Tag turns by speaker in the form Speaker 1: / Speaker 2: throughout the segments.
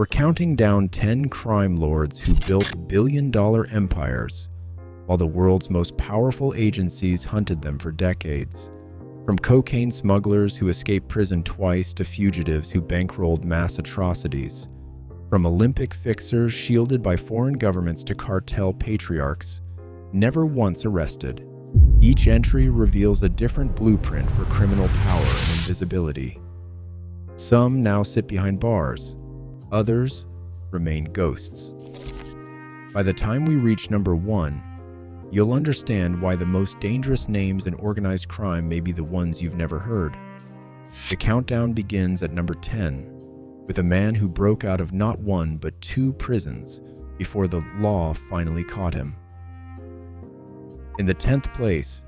Speaker 1: We're counting down 10 crime lords who built billion-dollar empires, while the world's most powerful agencies hunted them for decades. From cocaine smugglers who escaped prison twice to fugitives who bankrolled mass atrocities. From Olympic fixers shielded by foreign governments to cartel patriarchs, never once arrested. Each entry reveals a different blueprint for criminal power and invisibility. Some now sit behind bars. Others remain ghosts. By the time we reach number 1, you'll understand why the most dangerous names in organized crime may be the ones you've never heard. The countdown begins at number 10, with a man who broke out of not one but 2 prisons before the law finally caught him. In the 10th place,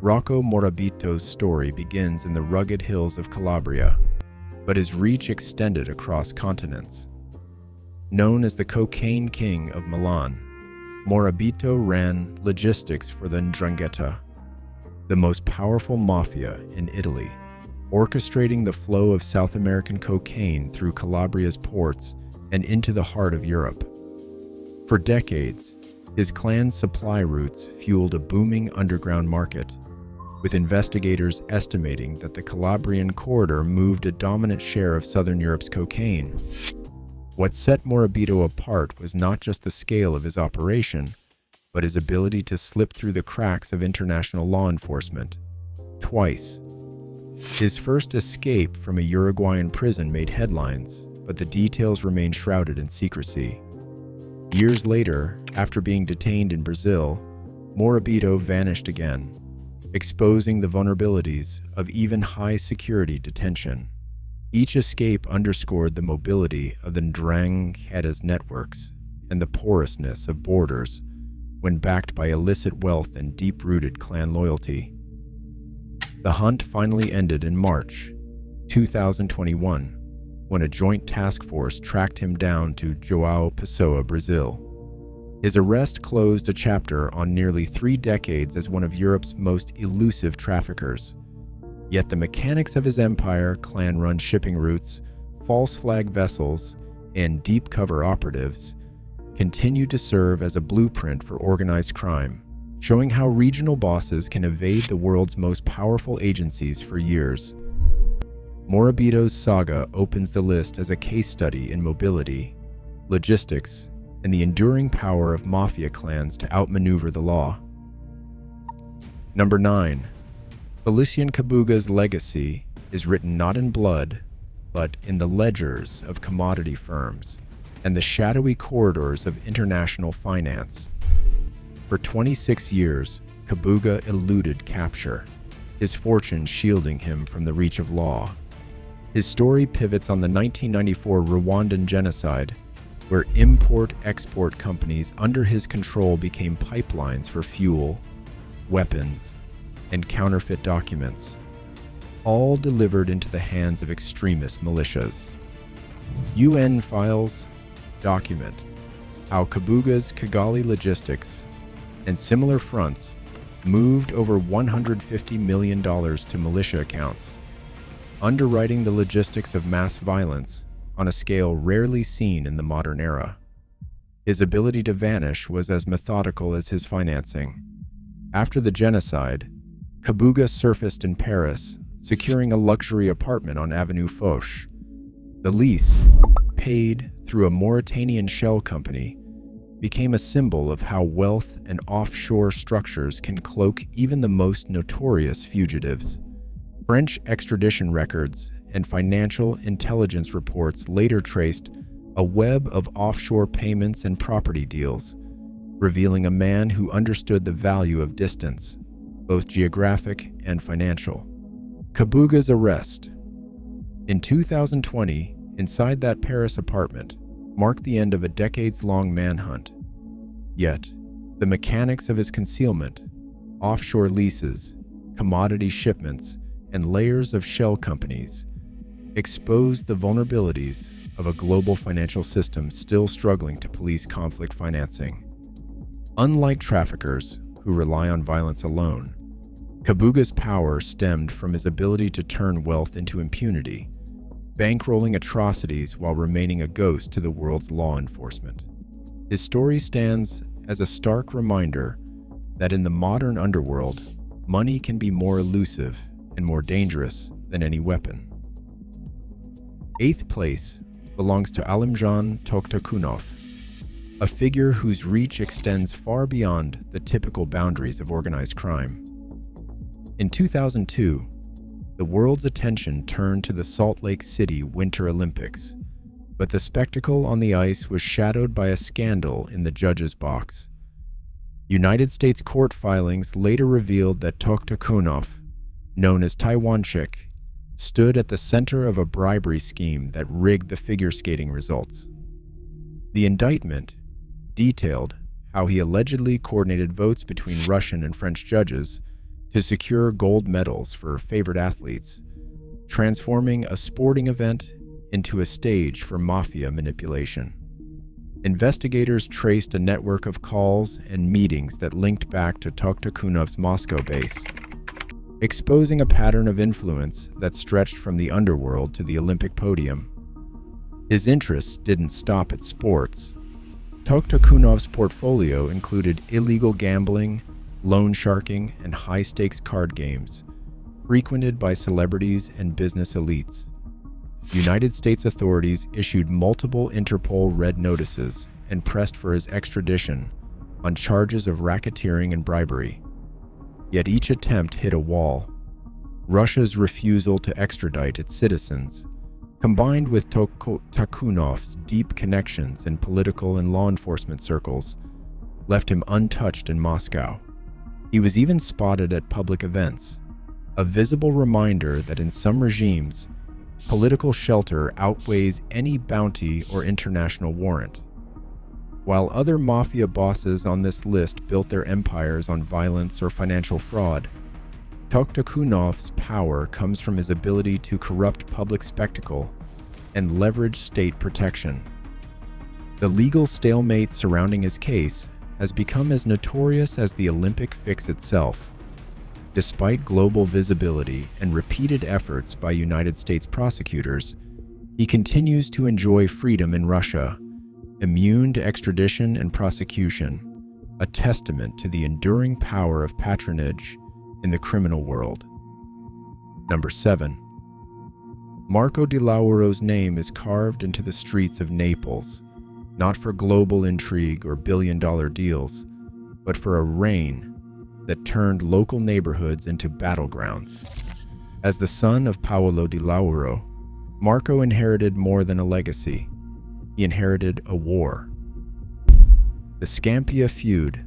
Speaker 1: Rocco Morabito's story begins in the rugged hills of Calabria, but his reach extended across continents. Known as the cocaine king of Milan, Morabito ran logistics for the 'Ndrangheta, the most powerful mafia in Italy, orchestrating the flow of South American cocaine through Calabria's ports and into the heart of Europe. For decades, his clan's supply routes fueled a booming underground market, with investigators estimating that the Calabrian corridor moved a dominant share of Southern Europe's cocaine. What set Morabito apart was not just the scale of his operation, but his ability to slip through the cracks of international law enforcement. Twice. His first escape from a Uruguayan prison made headlines, but the details remained shrouded in secrecy. Years later, after being detained in Brazil, Morabito vanished again, exposing the vulnerabilities of even high-security detention. Each escape underscored the mobility of the Ndrangheta's networks and the porousness of borders when backed by illicit wealth and deep-rooted clan loyalty. The hunt finally ended in March 2021, when a joint task force tracked him down to João Pessoa, Brazil. His arrest closed a chapter on nearly 3 decades as one of Europe's most elusive traffickers. Yet the mechanics of his empire, clan-run shipping routes, false flag vessels, and deep cover operatives continue to serve as a blueprint for organized crime, showing how regional bosses can evade the world's most powerful agencies for years. Morabito's saga opens the list as a case study in mobility, logistics, and the enduring power of mafia clans to outmaneuver the law. Number 9. Félicien Kabuga's legacy is written not in blood, but in the ledgers of commodity firms and the shadowy corridors of international finance. For 26 years, Kabuga eluded capture, his fortune shielding him from the reach of law. His story pivots on the 1994 Rwandan genocide, where import-export companies under his control became pipelines for fuel, weapons, and counterfeit documents, all delivered into the hands of extremist militias. UN files document how Kabuga's Kigali logistics and similar fronts moved over $150 million to militia accounts, underwriting the logistics of mass violence on a scale rarely seen in the modern era. His ability to vanish was as methodical as his financing. After the genocide, Kabuga surfaced in Paris, securing a luxury apartment on Avenue Foch. The lease, paid through a Mauritanian shell company, became a symbol of how wealth and offshore structures can cloak even the most notorious fugitives. French extradition records and financial intelligence reports later traced a web of offshore payments and property deals, revealing a man who understood the value of distance, both geographic and financial. Kabuga's arrest in 2020 inside that Paris apartment marked the end of a decades-long manhunt. Yet, the mechanics of his concealment, offshore leases, commodity shipments, and layers of shell companies exposed the vulnerabilities of a global financial system still struggling to police conflict financing. Unlike traffickers who rely on violence alone, Kabuga's power stemmed from his ability to turn wealth into impunity, bankrolling atrocities while remaining a ghost to the world's law enforcement. His story stands as a stark reminder that in the modern underworld, money can be more elusive and more dangerous than any weapon. 8th place belongs to Alimzhan Tokhtakhounov, a figure whose reach extends far beyond the typical boundaries of organized crime. In 2002, the world's attention turned to the Salt Lake City Winter Olympics, but the spectacle on the ice was shadowed by a scandal in the judges' box. United States court filings later revealed that Tokhtakhounov, known as Taiwanchik, stood at the center of a bribery scheme that rigged the figure skating results. The indictment detailed how he allegedly coordinated votes between Russian and French judges to secure gold medals for favored athletes, transforming a sporting event into a stage for mafia manipulation. Investigators traced a network of calls and meetings that linked back to Tokhtakhounov's Moscow base, exposing a pattern of influence that stretched from the underworld to the Olympic podium. His interests didn't stop at sports. Tokhtakhounov's portfolio included illegal gambling, loan sharking, and high-stakes card games, frequented by celebrities and business elites. United States authorities issued multiple Interpol red notices and pressed for his extradition on charges of racketeering and bribery. Yet each attempt hit a wall. Russia's refusal to extradite its citizens, combined with Tokhtakhounov's deep connections in political and law enforcement circles, left him untouched in Moscow. He was even spotted at public events, a visible reminder that in some regimes, political shelter outweighs any bounty or international warrant. While other mafia bosses on this list built their empires on violence or financial fraud, Tokhtakhounov's power comes from his ability to corrupt public spectacle and leverage state protection. The legal stalemate surrounding his case has become as notorious as the Olympic fix itself. Despite global visibility and repeated efforts by United States prosecutors, he continues to enjoy freedom in Russia, immune to extradition and prosecution, a testament to the enduring power of patronage in the criminal world. Number 7. Marco Di Lauro's name is carved into the streets of Naples, not for global intrigue or billion-dollar deals, but for a reign that turned local neighborhoods into battlegrounds. As the son of Paolo Di Lauro, Marco inherited more than a legacy. He inherited a war. The Scampia feud,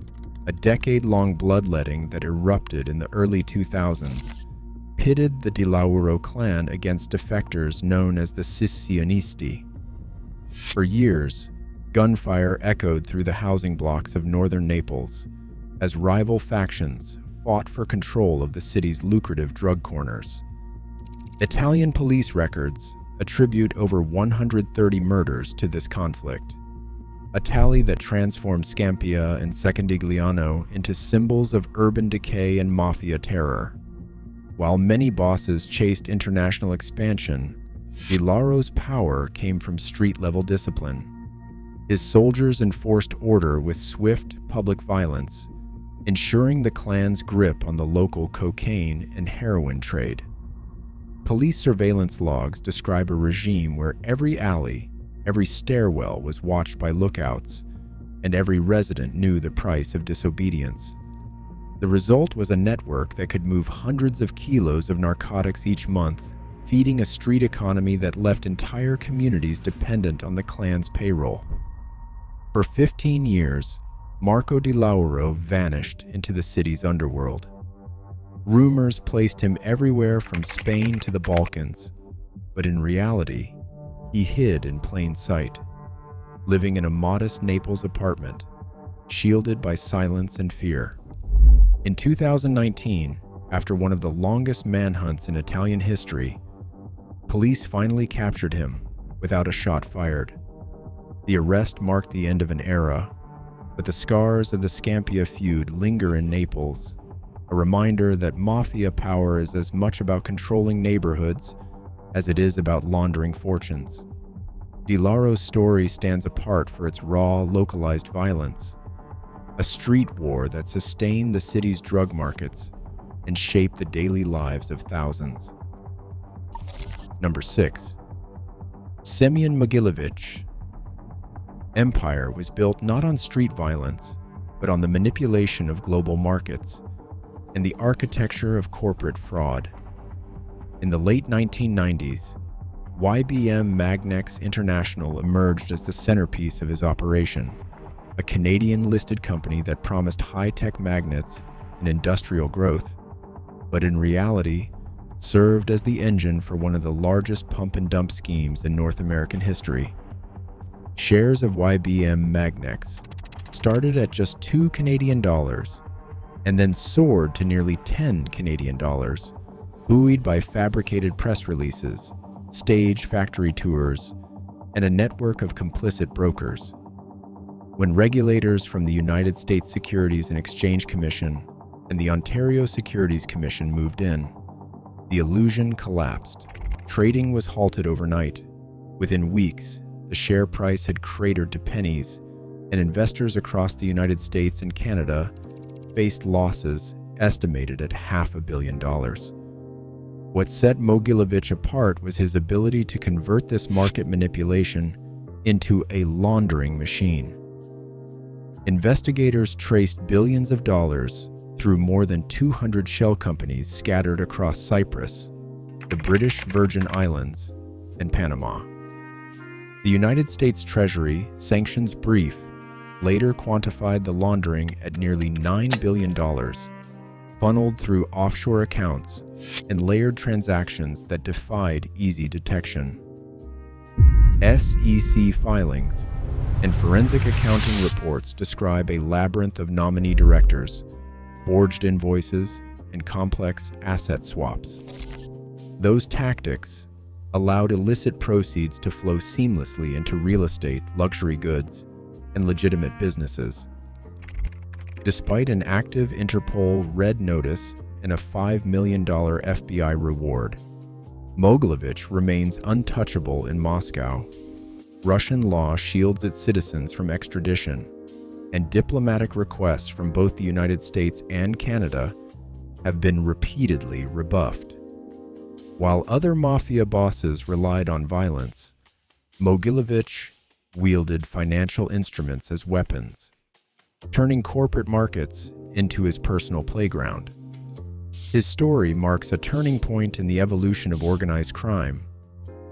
Speaker 1: a decade-long bloodletting that erupted in the early 2000s, pitted the Di Lauro clan against defectors known as the Scissionisti. For years, gunfire echoed through the housing blocks of northern Naples as rival factions fought for control of the city's lucrative drug corners. Italian police records attribute over 130 murders to this conflict, a tally that transformed Scampia and Secondigliano into symbols of urban decay and mafia terror. While many bosses chased international expansion, Di Lauro's power came from street-level discipline. His soldiers enforced order with swift public violence, ensuring the clan's grip on the local cocaine and heroin trade. Police surveillance logs describe a regime where every alley, every stairwell was watched by lookouts, and every resident knew the price of disobedience. The result was a network that could move hundreds of kilos of narcotics each month, feeding a street economy that left entire communities dependent on the clan's payroll. For 15 years, Marco Di Lauro vanished into the city's underworld. Rumors placed him everywhere from Spain to the Balkans, but in reality, he hid in plain sight, living in a modest Naples apartment, shielded by silence and fear. In 2019, after one of the longest manhunts in Italian history, police finally captured him without a shot fired. The arrest marked the end of an era, but the scars of the Scampia feud linger in Naples, a reminder that mafia power is as much about controlling neighborhoods as it is about laundering fortunes. Lauro's story stands apart for its raw, localized violence, a street war that sustained the city's drug markets and shaped the daily lives of thousands. Number 6. Semion Mogilevich. Empire was built not on street violence, but on the manipulation of global markets and the architecture of corporate fraud. In the late 1990s, YBM Magnex International emerged as the centerpiece of his operation, a Canadian-listed company that promised high-tech magnets and industrial growth, but in reality served as the engine for one of the largest pump-and-dump schemes in North American history. Shares of YBM Magnex started at just $2 Canadian and then soared to nearly $10 Canadian, buoyed by fabricated press releases, staged factory tours, and a network of complicit brokers. When regulators from the United States Securities and Exchange Commission and the Ontario Securities Commission moved in, the illusion collapsed. Trading was halted overnight. Within weeks, the share price had cratered to pennies, and investors across the United States and Canada faced losses estimated at $500 million. What set Mogilevich apart was his ability to convert this market manipulation into a laundering machine. Investigators traced billions of dollars through more than 200 shell companies scattered across Cyprus, the British Virgin Islands, and Panama. The United States Treasury sanctions brief later quantified the laundering at nearly $9 billion, funneled through offshore accounts and layered transactions that defied easy detection. SEC filings and forensic accounting reports describe a labyrinth of nominee directors, forged invoices, and complex asset swaps. Those tactics allowed illicit proceeds to flow seamlessly into real estate, luxury goods, and legitimate businesses. Despite an active Interpol red notice and a $5 million FBI reward, Mogilevich remains untouchable in Moscow. Russian law shields its citizens from extradition, and diplomatic requests from both the United States and Canada have been repeatedly rebuffed. While other mafia bosses relied on violence, Mogilevich wielded financial instruments as weapons, turning corporate markets into his personal playground. His story marks a turning point in the evolution of organized crime,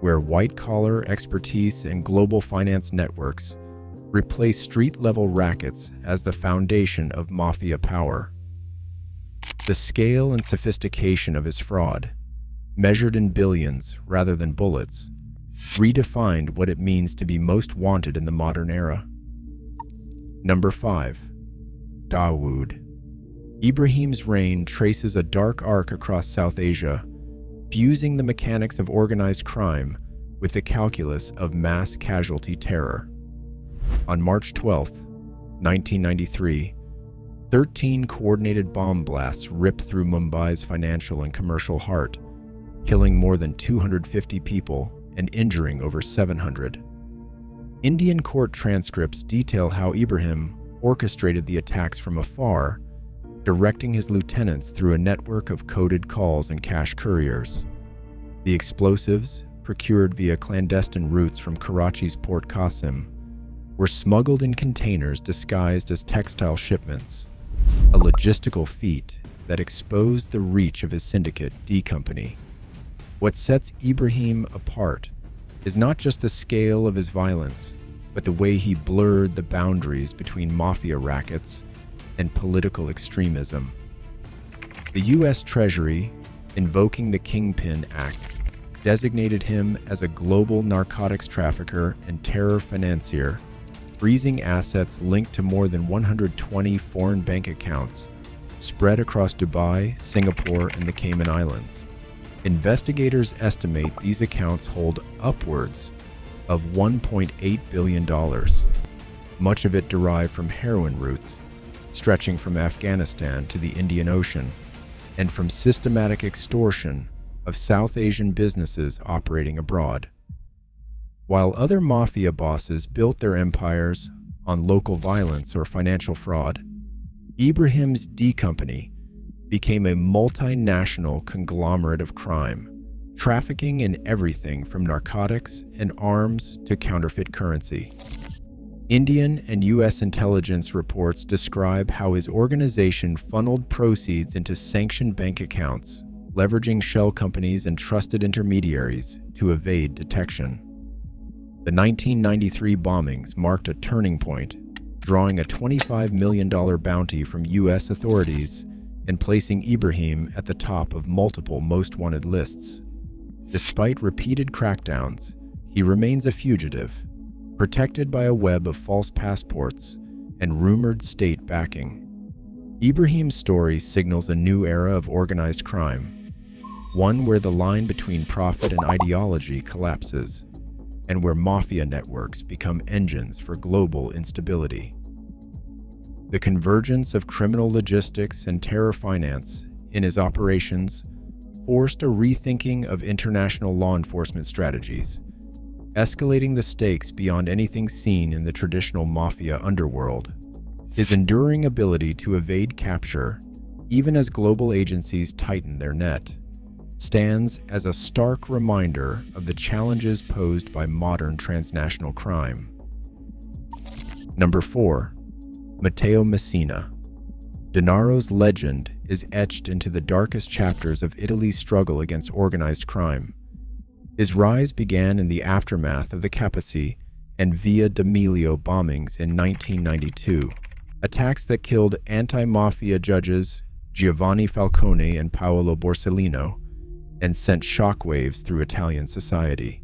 Speaker 1: where white-collar expertise and global finance networks replace street-level rackets as the foundation of mafia power. The scale and sophistication of his fraud, measured in billions rather than bullets, redefined what it means to be most wanted in the modern era. Number 5. Dawood. Ibrahim's reign traces a dark arc across South Asia, fusing the mechanics of organized crime with the calculus of mass casualty terror. On March 12, 1993, 13 coordinated bomb blasts ripped through Mumbai's financial and commercial heart, killing more than 250 people and injuring over 700. Indian court transcripts detail how Ibrahim orchestrated the attacks from afar, directing his lieutenants through a network of coded calls and cash couriers. The explosives, procured via clandestine routes from Karachi's Port Qasim, were smuggled in containers disguised as textile shipments, a logistical feat that exposed the reach of his syndicate, D Company. What sets Ibrahim apart is not just the scale of his violence, but the way he blurred the boundaries between mafia rackets and political extremism. The U.S. Treasury, invoking the Kingpin Act, designated him as a global narcotics trafficker and terror financier, freezing assets linked to more than 120 foreign bank accounts spread across Dubai, Singapore, and the Cayman Islands. Investigators estimate these accounts hold upwards of $1.8 billion, much of it derived from heroin routes stretching from Afghanistan to the Indian Ocean, and from systematic extortion of South Asian businesses operating abroad. While other mafia bosses built their empires on local violence or financial fraud, Ibrahim's D Company became a multinational conglomerate of crime, trafficking in everything from narcotics and arms to counterfeit currency. Indian and U.S. intelligence reports describe how his organization funneled proceeds into sanctioned bank accounts, leveraging shell companies and trusted intermediaries to evade detection. The 1993 bombings marked a turning point, drawing a $25 million bounty from U.S. authorities and placing Ibrahim at the top of multiple most wanted lists. Despite repeated crackdowns, he remains a fugitive, protected by a web of false passports and rumored state backing. Ibrahim's story signals a new era of organized crime, one where the line between profit and ideology collapses, and where mafia networks become engines for global instability. The convergence of criminal logistics and terror finance in his operations forced a rethinking of international law enforcement strategies, escalating the stakes beyond anything seen in the traditional mafia underworld. His enduring ability to evade capture, even as global agencies tighten their net, stands as a stark reminder of the challenges posed by modern transnational crime. Number 4. Matteo Messina. Denaro's legend is etched into the darkest chapters of Italy's struggle against organized crime. His rise began in the aftermath of the Capaci and Via d'Amelio bombings in 1992, attacks that killed anti-mafia judges Giovanni Falcone and Paolo Borsellino and sent shockwaves through Italian society.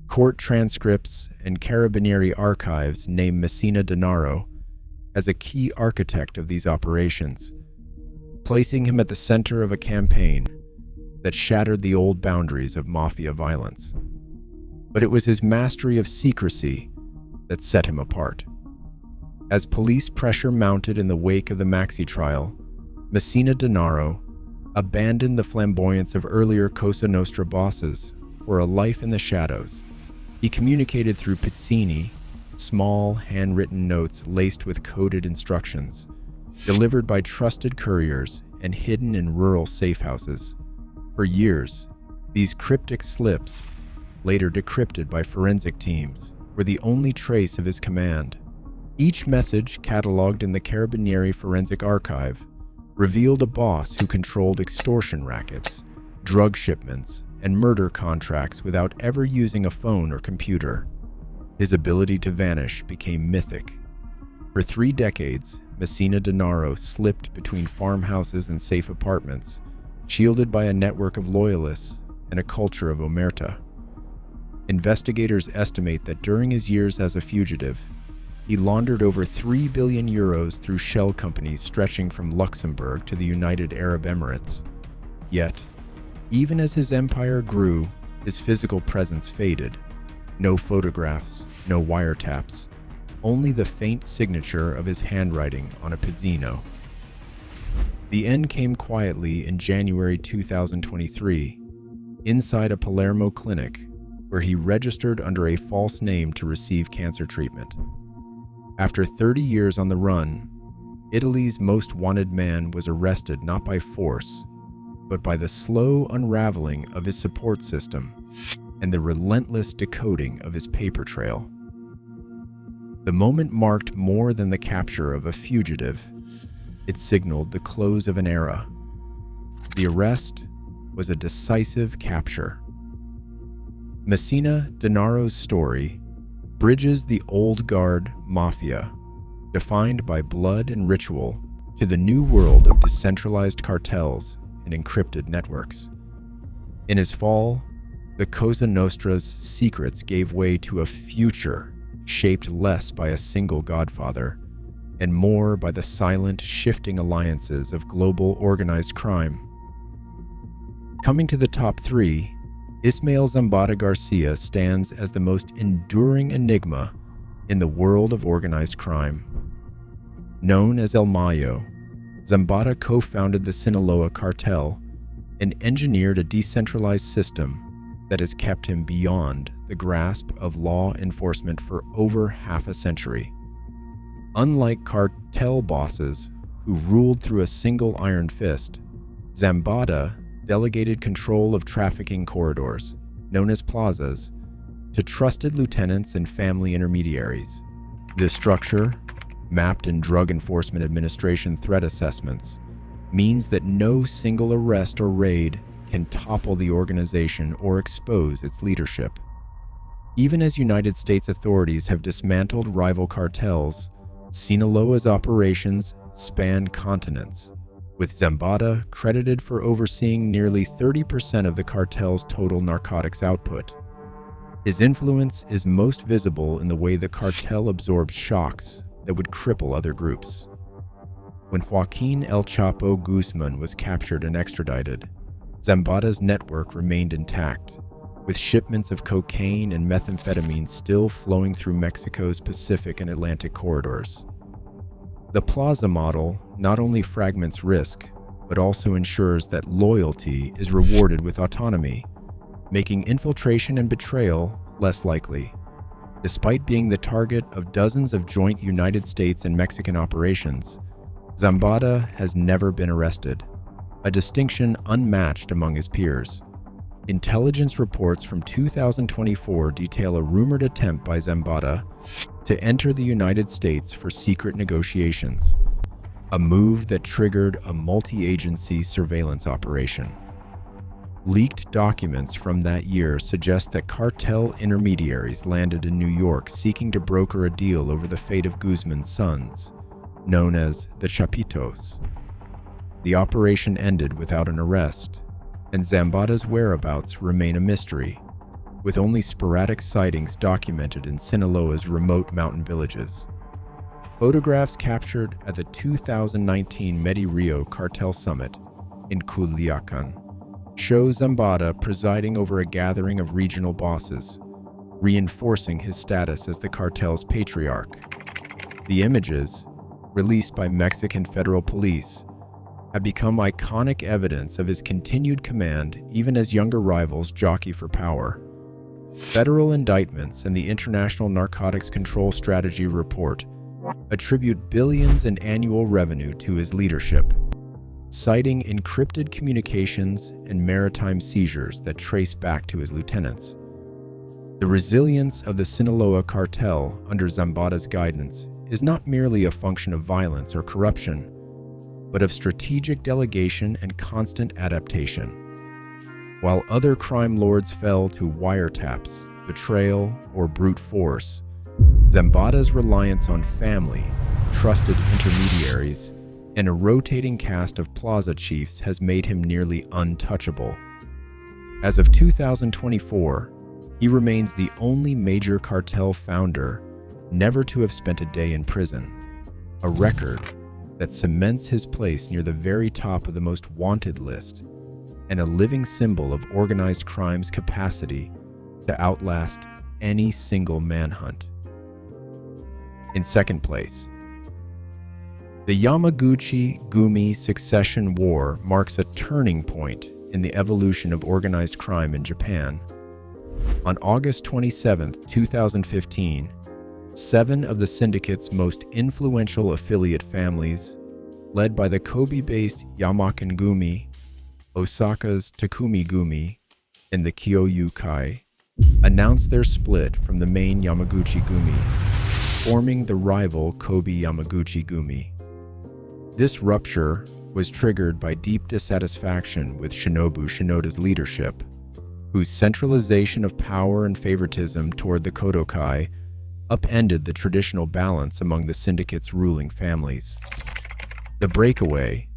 Speaker 1: Court transcripts and Carabinieri archives name Messina Denaro as a key architect of these operations, placing him at the center of a campaign that shattered the old boundaries of mafia violence. But it was his mastery of secrecy that set him apart. As police pressure mounted in the wake of the Maxi trial, Messina Denaro abandoned the flamboyance of earlier Cosa Nostra bosses for a life in the shadows. He communicated through pizzini, small, handwritten notes laced with coded instructions, delivered by trusted couriers and hidden in rural safehouses. For years, these cryptic slips, later decrypted by forensic teams, were the only trace of his command. Each message, cataloged in the Carabinieri Forensic Archive, revealed a boss who controlled extortion rackets, drug shipments, and murder contracts without ever using a phone or computer. His ability to vanish became mythic. For 3 decades, Messina Denaro slipped between farmhouses and safe apartments, shielded by a network of loyalists and a culture of omerta. Investigators estimate that during his years as a fugitive, he laundered over 3 billion euros through shell companies stretching from Luxembourg to the United Arab Emirates. Yet, even as his empire grew, his physical presence faded. No photographs, no wiretaps, only the faint signature of his handwriting on a pizzino. The end came quietly in January 2023, inside a Palermo clinic where he registered under a false name to receive cancer treatment. After 30 years on the run, Italy's most wanted man was arrested not by force, but by the slow unraveling of his support system and the relentless decoding of his paper trail. The moment marked more than the capture of a fugitive. It signaled the close of an era. The arrest was a decisive capture. Messina Denaro's story bridges the old guard mafia, defined by blood and ritual, to the new world of decentralized cartels and encrypted networks. In his fall, the Cosa Nostra's secrets gave way to a future shaped less by a single godfather and more by the silent, shifting alliances of global organized crime. Coming to the top 3, Ismael Zambada Garcia stands as the most enduring enigma in the world of organized crime. Known as El Mayo, Zambada co-founded the Sinaloa cartel and engineered a decentralized system that has kept him beyond the grasp of law enforcement for over half a century. Unlike cartel bosses who ruled through a single iron fist, Zambada delegated control of trafficking corridors, known as plazas, to trusted lieutenants and family intermediaries. This structure, mapped in Drug Enforcement Administration threat assessments, means that no single arrest or raid can topple the organization or expose its leadership. Even as United States authorities have dismantled rival cartels, Sinaloa's operations span continents, with Zambada credited for overseeing nearly 30% of the cartel's total narcotics output. His influence is most visible in the way the cartel absorbs shocks that would cripple other groups. When Joaquin El Chapo Guzman was captured and extradited, Zambada's network remained intact, with shipments of cocaine and methamphetamine still flowing through Mexico's Pacific and Atlantic corridors. The plaza model not only fragments risk, but also ensures that loyalty is rewarded with autonomy, making infiltration and betrayal less likely. Despite being the target of dozens of joint United States and Mexican operations, Zambada has never been arrested, a distinction unmatched among his peers. Intelligence reports from 2024 detail a rumored attempt by Zambada to enter the United States for secret negotiations, a move that triggered a multi-agency surveillance operation. Leaked documents from that year suggest that cartel intermediaries landed in New York seeking to broker a deal over the fate of Guzman's sons, known as the Chapitos. The operation ended without an arrest, and Zambada's whereabouts remain a mystery, with only sporadic sightings documented in Sinaloa's remote mountain villages. Photographs captured at the 2019 Medi-Rio Cartel Summit in Culiacan show Zambada presiding over a gathering of regional bosses, reinforcing his status as the cartel's patriarch. The images, released by Mexican federal police, have become iconic evidence of his continued command even as younger rivals jockey for power. Federal indictments and the International Narcotics Control Strategy Report attribute billions in annual revenue to his leadership, citing encrypted communications and maritime seizures that trace back to his lieutenants. The resilience of the Sinaloa cartel under Zambada's guidance is not merely a function of violence or corruption, but of strategic delegation and constant adaptation. While other crime lords fell to wiretaps, betrayal, or brute force, Zambada's reliance on family, trusted intermediaries, and a rotating cast of plaza chiefs has made him nearly untouchable. As of 2024, he remains the only major cartel founder never to have spent a day in prison, a record that cements his place near the very top of the most wanted list, and a living symbol of organized crime's capacity to outlast any single manhunt. In second place, the Yamaguchi-gumi succession war marks a turning point in the evolution of organized crime in Japan. On August 27, 2015, 7 of the syndicate's most influential affiliate families, led by the Kobe-based Yamaguchi-gumi, Osaka's Takumi-gumi, and the Kyoyu-kai, announced their split from the main Yamaguchi-gumi, forming the rival Kobe Yamaguchi-gumi. This rupture was triggered by deep dissatisfaction with Shinobu Shinoda's leadership, whose centralization of power and favoritism toward the Kodokai upended the traditional balance among the syndicate's ruling families. The breakaway,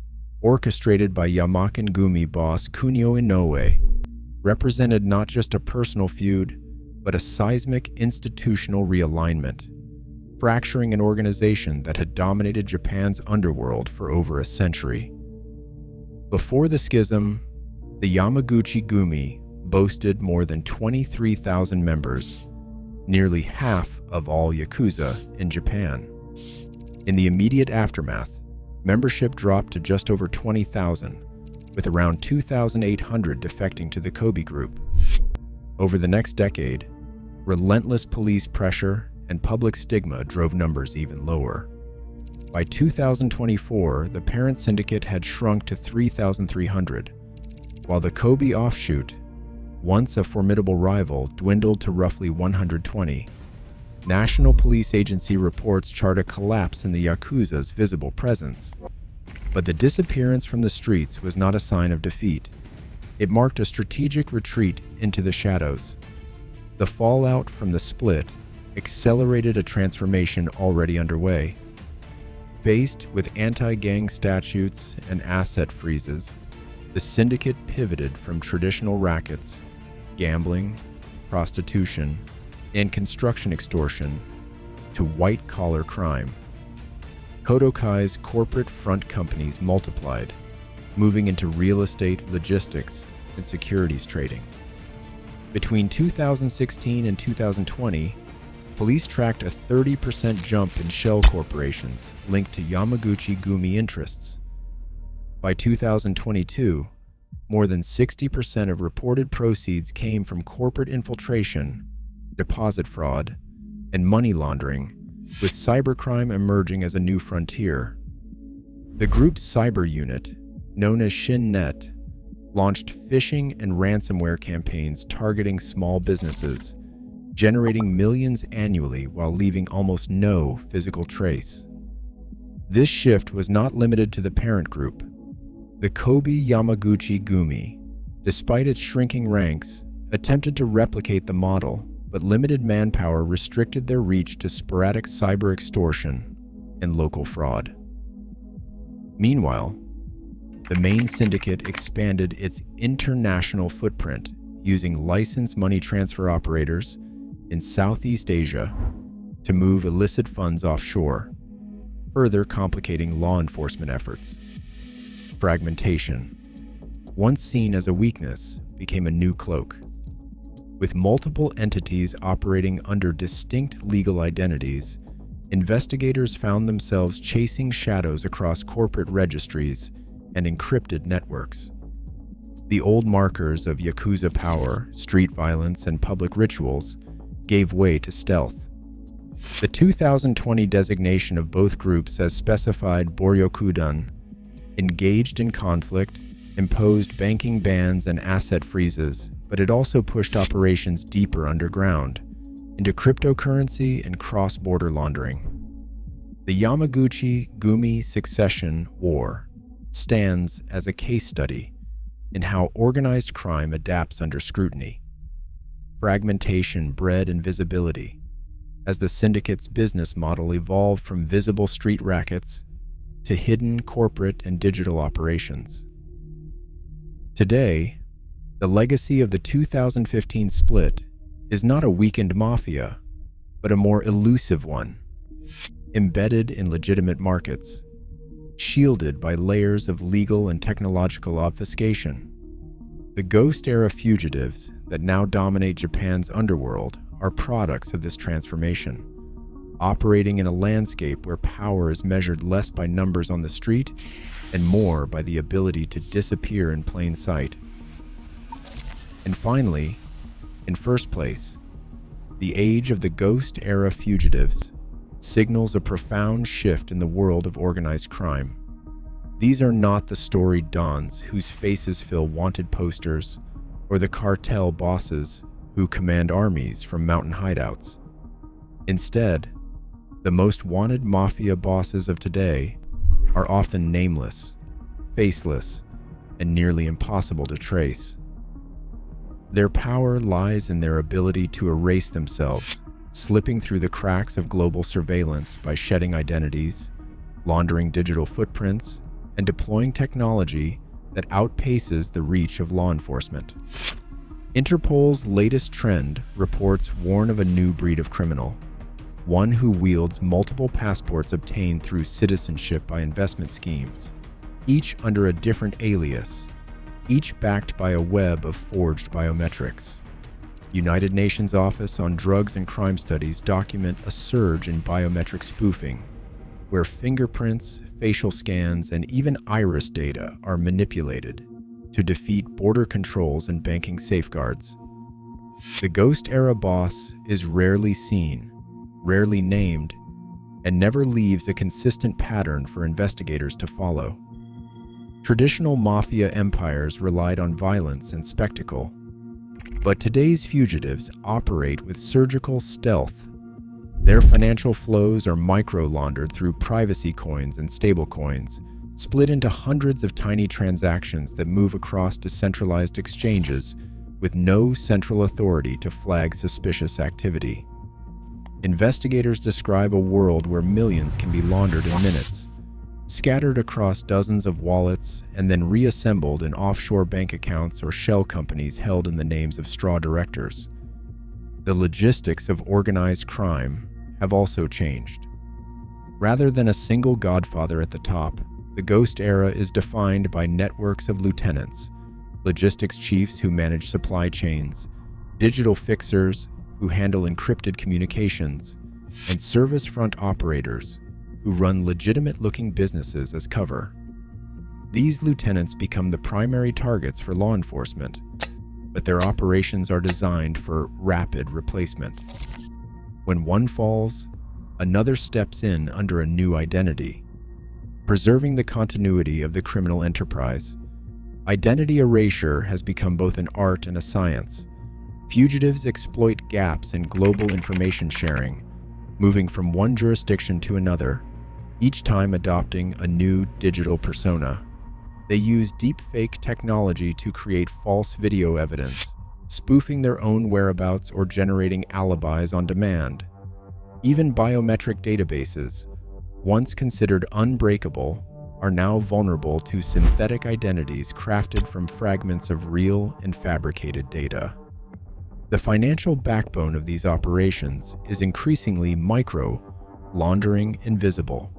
Speaker 1: orchestrated by Yamaguchi-gumi boss Kunio Inoue, represented not just a personal feud, but a seismic institutional realignment, fracturing an organization that had dominated Japan's underworld for over a century. Before the schism, the Yamaguchi-gumi boasted more than 23,000 members, nearly half of all Yakuza in Japan. In the immediate aftermath, membership dropped to just over 20,000, with around 2,800 defecting to the Kobe group. Over the next decade, relentless police pressure and public stigma drove numbers even lower. By 2024, the parent syndicate had shrunk to 3,300, while the Kobe offshoot, once a formidable rival, dwindled to roughly 120. National Police Agency reports chart a collapse in the Yakuza's visible presence. But the disappearance from the streets was not a sign of defeat. It marked a strategic retreat into the shadows. The fallout from the split accelerated a transformation already underway. Faced with anti-gang statutes and asset freezes, the syndicate pivoted from traditional rackets, gambling, prostitution, and construction extortion to white-collar crime. Kodokai's corporate front companies multiplied, moving into real estate, logistics, and securities trading. Between 2016 and 2020, police tracked a 30% jump in shell corporations linked to Yamaguchi-gumi interests. By 2022, more than 60% of reported proceeds came from corporate infiltration, deposit fraud, and money laundering, with cybercrime emerging as a new frontier. The group's cyber unit, known as ShinNet, launched phishing and ransomware campaigns targeting small businesses, generating millions annually while leaving almost no physical trace. This shift was not limited to the parent group. The Kobe Yamaguchi-gumi, despite its shrinking ranks, attempted to replicate the model, but limited manpower restricted their reach to sporadic cyber extortion and local fraud. Meanwhile, the main syndicate expanded its international footprint using licensed money transfer operators in Southeast Asia to move illicit funds offshore, further complicating law enforcement efforts. Fragmentation, once seen as a weakness, became a new cloak. With multiple entities operating under distinct legal identities, investigators found themselves chasing shadows across corporate registries and encrypted networks. The old markers of Yakuza power, street violence, and public rituals gave way to stealth. The 2020 designation of both groups as specified Boryokudan engaged in conflict, imposed banking bans and asset freezes, but it also pushed operations deeper underground, into cryptocurrency and cross-border laundering. The Yamaguchi-gumi succession war stands as a case study in how organized crime adapts under scrutiny. Fragmentation bred invisibility, as the syndicate's business model evolved from visible street rackets to hidden corporate and digital operations. Today, the legacy of the 2015 split is not a weakened mafia, but a more elusive one, embedded in legitimate markets, shielded by layers of legal and technological obfuscation. The ghost-era fugitives that now dominate Japan's underworld are products of this transformation, operating in a landscape where power is measured less by numbers on the street and more by the ability to disappear in plain sight. And finally, in first place, the age of the ghost-era fugitives signals a profound shift in the world of organized crime. These are not the storied dons whose faces fill wanted posters, or the cartel bosses who command armies from mountain hideouts. Instead, the most wanted mafia bosses of today are often nameless, faceless, and nearly impossible to trace. Their power lies in their ability to erase themselves, slipping through the cracks of global surveillance by shedding identities, laundering digital footprints, and deploying technology that outpaces the reach of law enforcement. Interpol's latest trend reports warn of a new breed of criminal, one who wields multiple passports obtained through citizenship by investment schemes, each under a different alias, each backed by a web of forged biometrics. United Nations Office on Drugs and Crime Studies document a surge in biometric spoofing, where fingerprints, facial scans, and even iris data are manipulated to defeat border controls and banking safeguards. The Ghost-era boss is rarely seen, rarely named, and never leaves a consistent pattern for investigators to follow. Traditional mafia empires relied on violence and spectacle, but today's fugitives operate with surgical stealth. Their financial flows are micro-laundered through privacy coins and stablecoins, split into hundreds of tiny transactions that move across decentralized exchanges with no central authority to flag suspicious activity. Investigators describe a world where millions can be laundered in minutes, scattered across dozens of wallets and then reassembled in offshore bank accounts or shell companies held in the names of straw directors. The logistics of organized crime have also changed. Rather than a single godfather at the top, the Ghost era is defined by networks of lieutenants, logistics chiefs who manage supply chains, digital fixers who handle encrypted communications, and service front operators who run legitimate-looking businesses as cover. These lieutenants become the primary targets for law enforcement, but their operations are designed for rapid replacement. When one falls, another steps in under a new identity, preserving the continuity of the criminal enterprise. Identity erasure has become both an art and a science. Fugitives exploit gaps in global information sharing, moving from one jurisdiction to another, each time adopting a new digital persona. They use deepfake technology to create false video evidence, spoofing their own whereabouts or generating alibis on demand. Even biometric databases, once considered unbreakable, are now vulnerable to synthetic identities crafted from fragments of real and fabricated data. The financial backbone of these operations is increasingly micro-laundering invisible.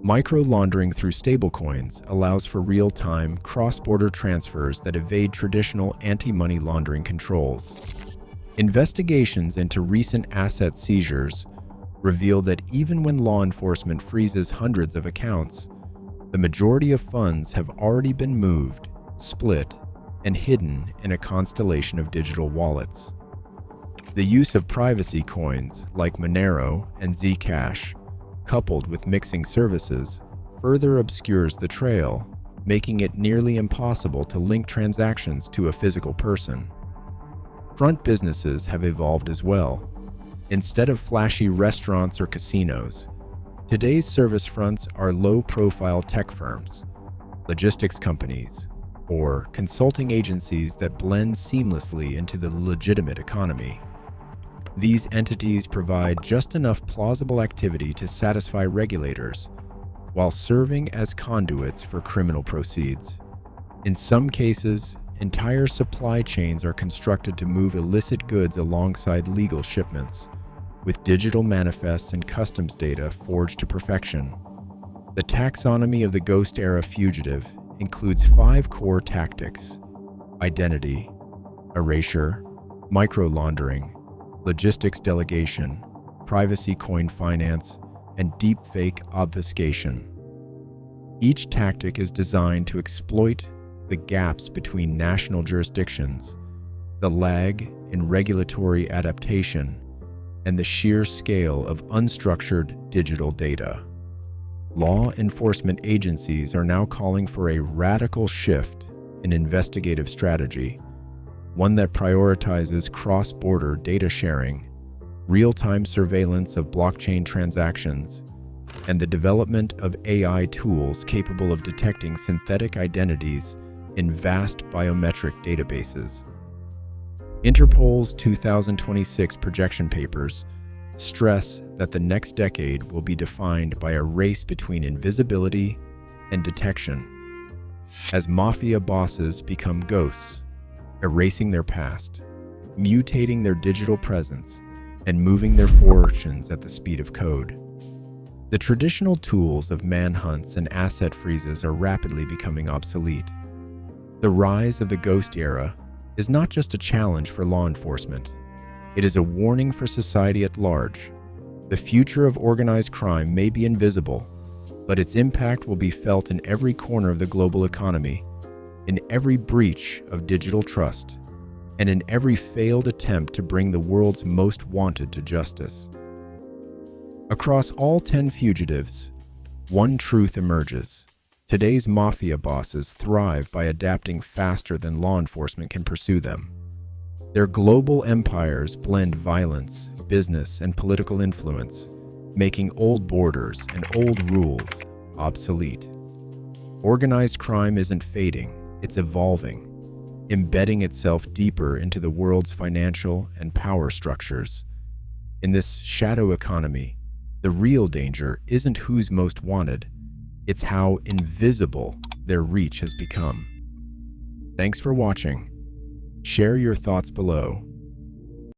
Speaker 1: Micro-laundering through stablecoins allows for real-time, cross-border transfers that evade traditional anti-money laundering controls. Investigations into recent asset seizures reveal that even when law enforcement freezes hundreds of accounts, the majority of funds have already been moved, split, and hidden in a constellation of digital wallets. The use of privacy coins like Monero and Zcash, coupled with mixing services, further obscures the trail, making it nearly impossible to link transactions to a physical person. Front businesses have evolved as well. Instead of flashy restaurants or casinos, today's service fronts are low-profile tech firms, logistics companies, or consulting agencies that blend seamlessly into the legitimate economy. These entities provide just enough plausible activity to satisfy regulators, while serving as conduits for criminal proceeds. In some cases, entire supply chains are constructed to move illicit goods alongside legal shipments, with digital manifests and customs data forged to perfection. The taxonomy of the Ghost-era fugitive includes 5 core tactics: identity, erasure, micro-laundering, logistics delegation, privacy coin finance, and deepfake obfuscation. Each tactic is designed to exploit the gaps between national jurisdictions, the lag in regulatory adaptation, and the sheer scale of unstructured digital data. Law enforcement agencies are now calling for a radical shift in investigative strategy, one that prioritizes cross-border data sharing, real-time surveillance of blockchain transactions, and the development of AI tools capable of detecting synthetic identities in vast biometric databases. Interpol's 2026 projection papers stress that the next decade will be defined by a race between invisibility and detection, as mafia bosses become ghosts, erasing their past, mutating their digital presence, and moving their fortunes at the speed of code. The traditional tools of manhunts and asset freezes are rapidly becoming obsolete. The rise of the Ghost era is not just a challenge for law enforcement. It is a warning for society at large. The future of organized crime may be invisible, but its impact will be felt in every corner of the global economy. in every breach of digital trust, and in every failed attempt to bring the world's most wanted to justice. Across all 10 fugitives, one truth emerges. Today's mafia bosses thrive by adapting faster than law enforcement can pursue them. Their global empires blend violence, business, and political influence, making old borders and old rules obsolete. Organized crime isn't fading, it's evolving, embedding itself deeper into the world's financial and power structures. In this shadow economy, the real danger isn't who's most wanted, it's how invisible their reach has become. Thanks for watching. Share your thoughts below